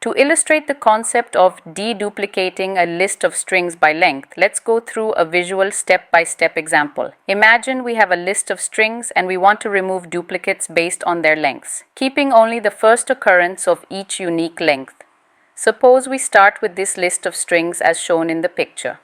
To illustrate the concept of deduplicating a list of strings by length, let's go through a visual step-by-step example. Imagine we have a list of strings and we want to remove duplicates based on their lengths, keeping only the first occurrence of each unique length. Suppose we start with this list of strings as shown in the picture.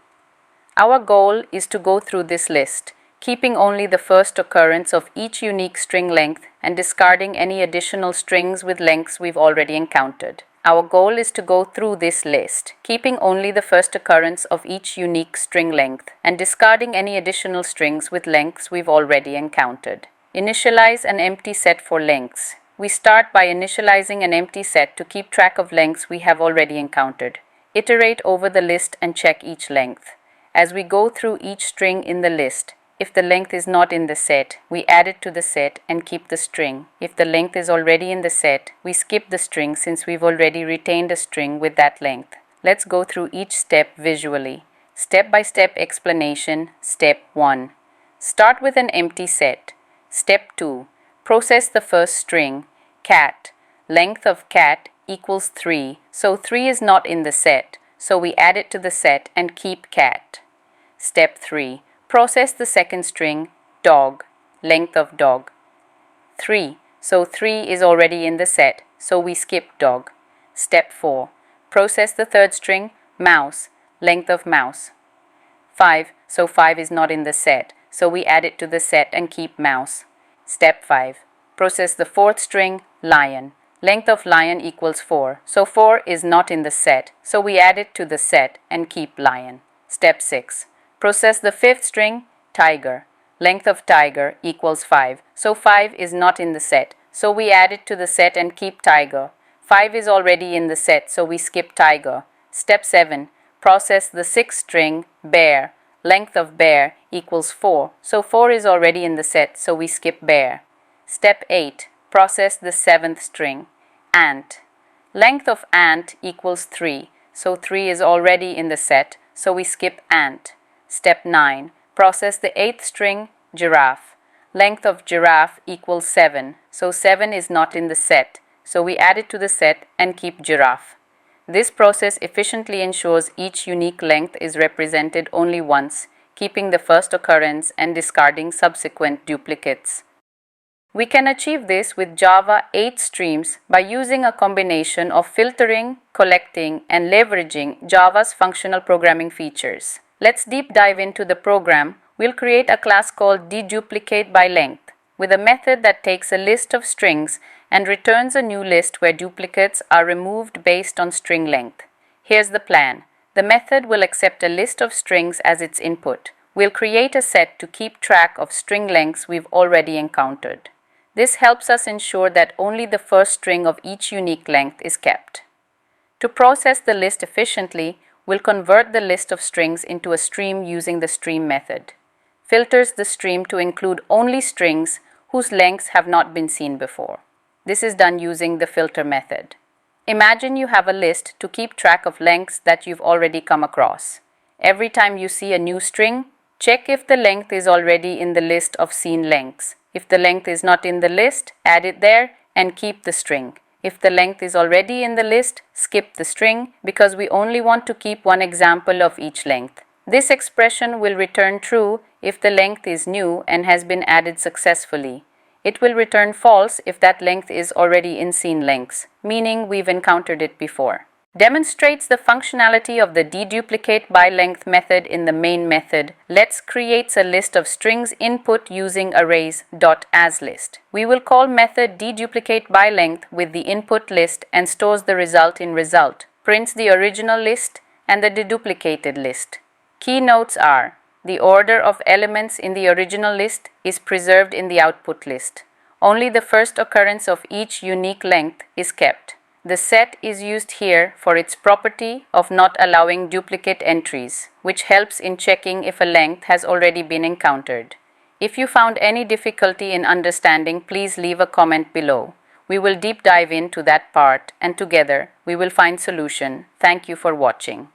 Our goal is to go through this list, keeping only the first occurrence of each unique string length and discarding any additional strings with lengths we've already encountered. Our goal is to go through this list, keeping only the first occurrence of each unique string length and discarding any additional strings with lengths we've already encountered. Initialize an empty set for lengths. We start by initializing an empty set to keep track of lengths we have already encountered. Iterate over the list and check each length. As we go through each string in the list, if the length is not in the set, we add it to the set and keep the string. If the length is already in the set, we skip the string since we've already retained a string with that length. Let's go through each step visually. Step-by-step explanation. Step 1. Start with an empty set. Step 2. Process the first string. Cat. Length of cat equals 3. So 3 is not in the set. So we add it to the set and keep cat. Step 3. Process the second string, dog, length of dog, 3. So 3 is already in the set, so we skip dog. Step 4. Process the third string, mouse, length of mouse, 5. So 5 is not in the set, so we add it to the set and keep mouse. Step 5. Process the fourth string, lion, length of lion equals 4. So 4 is not in the set, so we add it to the set and keep lion. Step 6. Process the fifth string, tiger. Length of tiger equals 5. So 5 is not in the set. So we add it to the set and keep tiger. 5 is already in the set, so we skip tiger. Step 7. Process the sixth string, bear. Length of bear equals 4. So 4 is already in the set, so we skip bear. Step 8. Process the seventh string, ant. Length of ant equals 3. So 3 is already in the set, so we skip ant. Step 9. Process the eighth string, giraffe. Length of giraffe equals 7. So 7 is not in the set. So we add it to the set and keep giraffe. This process efficiently ensures each unique length is represented only once, keeping the first occurrence and discarding subsequent duplicates. We can achieve this with Java 8 streams by using a combination of filtering, collecting, and leveraging Java's functional programming features. Let's deep dive into the program. We'll create a class called deduplicateByLength with a method that takes a list of strings and returns a new list where duplicates are removed based on string length. Here's the plan. The method will accept a list of strings as its input. We'll create a set to keep track of string lengths we've already encountered. This helps us ensure that only the first string of each unique length is kept. To process the list efficiently, we'll convert the list of strings into a stream using the stream method. Filters the stream to include only strings whose lengths have not been seen before. This is done using the filter method. Imagine you have a list to keep track of lengths that you've already come across. Every time you see a new string, check if the length is already in the list of seen lengths. If the length is not in the list, add it there and keep the string. If the length is already in the list, skip the string because we only want to keep one example of each length. This expression will return true if the length is new and has been added successfully. It will return false if that length is already in seen lengths, meaning we've encountered it before. Demonstrates the functionality of the deduplicateByLength method in the main method. Let's create a list of strings input using arrays.asList. We will call method deduplicateByLength with the input list and stores the result in result, prints the original list and the deduplicated list. Key notes are: the order of elements in the original list is preserved in the output list. Only the first occurrence of each unique length is kept. The set is used here for its property of not allowing duplicate entries, which helps in checking if a length has already been encountered. If you found any difficulty in understanding, please leave a comment below. We will deep dive into that part and together we will find solution. Thank you for watching.